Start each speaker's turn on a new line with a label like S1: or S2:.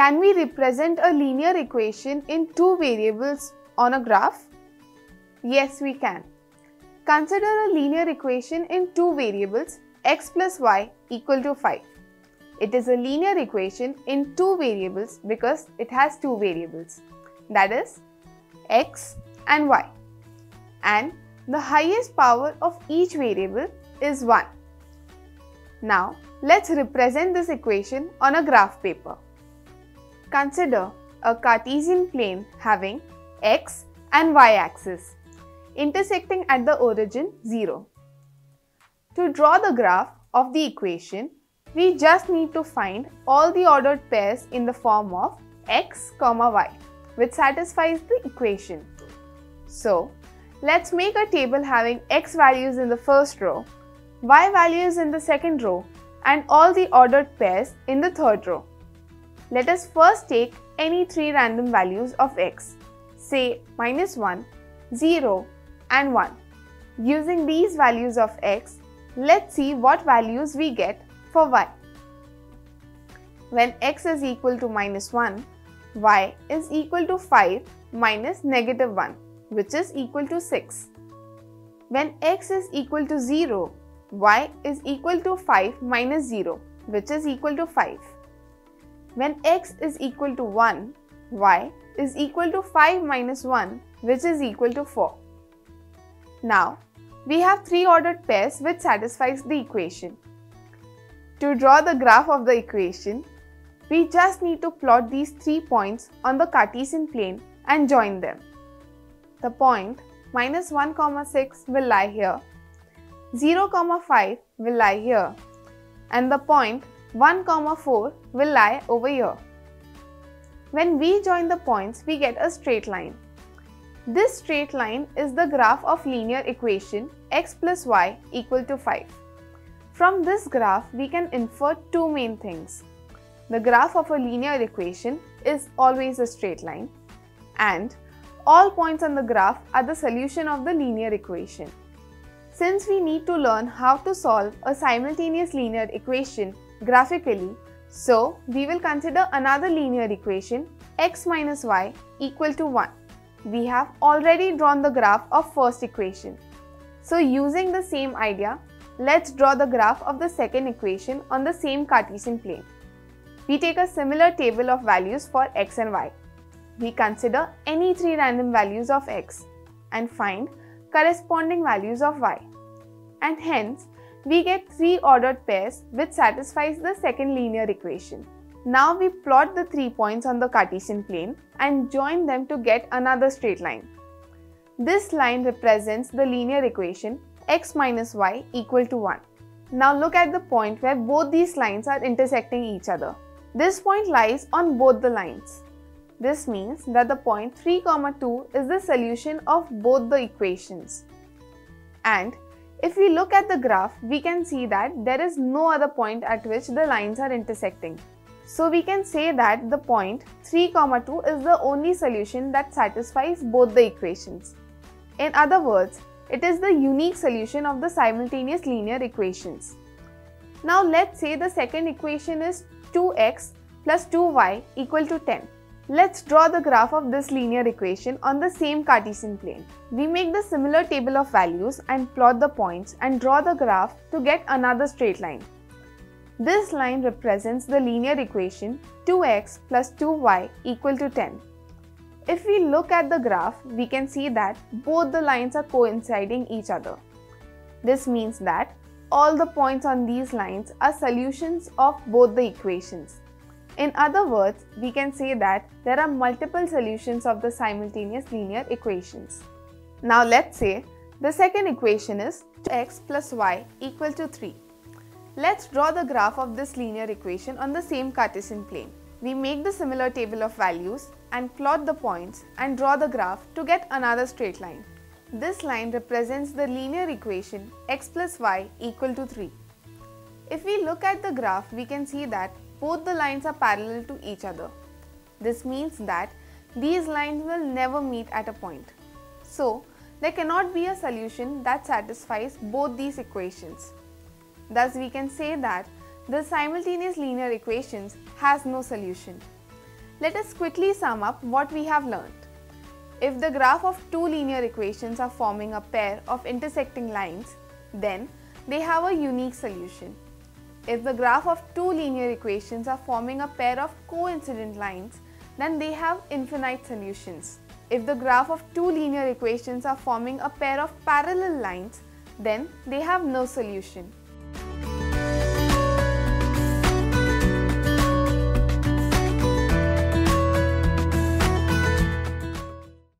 S1: Can we represent a linear equation in two variables on a graph? Yes, we can. Consider a linear equation in two variables x plus y equal to 5. It is a linear equation in two variables because it has two variables, that is x and y, and the highest power of each variable is 1. Now let's represent this equation on a graph paper. Consider a Cartesian plane having x and y axis intersecting at the origin 0. To draw the graph of the equation, we just need to find all the ordered pairs in the form of x, y, which satisfies the equation. So, let's make a table having x values in the first row, y values in the second row, and all the ordered pairs in the third row. Let us first take any three random values of x, say -1, 0, and 1. Using these values of x, let's see what values we get for y. When x is equal to -1, y is equal to 5 minus -1, which is equal to 6. When x is equal to 0, y is equal to 5 minus 0, which is equal to 5. When x is equal to 1, y is equal to 5 minus 1, which is equal to 4. Now, we have three ordered pairs which satisfies the equation. To draw the graph of the equation, we just need to plot these 3 points on the Cartesian plane and join them. The point -1, 6 will lie here, 0, 5 will lie here, and the point 1, 4 will lie over here. When we join the points, we get a straight line. This straight line is the graph of linear equation x plus y equal to 5. From this graph, we can infer two main things. The graph of a linear equation is always a straight line, and all points on the graph are the solution of the linear equation. Since we need to learn how to solve a simultaneous linear equation graphically, so we will consider another linear equation x minus y equal to 1. We have already drawn the graph of first equation. So using the same idea, let's draw the graph of the second equation on the same Cartesian plane. We take a similar table of values for x and y. We consider any three random values of x and find corresponding values of y. And hence, we get three ordered pairs which satisfies the second linear equation. Now we plot the 3 points on the Cartesian plane and join them to get another straight line. This line represents the linear equation x minus y equal to 1. Now look at the point where both these lines are intersecting each other. This point lies on both the lines. This means that the point 3, 2 is the solution of both the equations. And if we look at the graph, we can see that there is no other point at which the lines are intersecting. So we can say that the point 3, 2 is the only solution that satisfies both the equations. In other words, it is the unique solution of the simultaneous linear equations. Now let's say the second equation is 2x plus 2y equal to 10. Let's draw the graph of this linear equation on the same Cartesian plane. We make the similar table of values and plot the points and draw the graph to get another straight line. This line represents the linear equation 2x plus 2y equal to 10. If we look at the graph, we can see that both the lines are coinciding each other. This means that all the points on these lines are solutions of both the equations. In other words, we can say that there are multiple solutions of the simultaneous linear equations. Now let's say the second equation is 2x plus y equal to 3. Let's draw the graph of this linear equation on the same Cartesian plane. We make the similar table of values and plot the points and draw the graph to get another straight line. This line represents the linear equation x plus y equal to 3. If we look at the graph, we can see that both the lines are parallel to each other. This means that these lines will never meet at a point. So, there cannot be a solution that satisfies both these equations. Thus, we can say that the simultaneous linear equations has no solution. Let us quickly sum up what we have learned. If the graph of two linear equations are forming a pair of intersecting lines, then they have a unique solution. If the graph of two linear equations are forming a pair of coincident lines, then they have infinite solutions. If the graph of two linear equations are forming a pair of parallel lines, then they have no solution.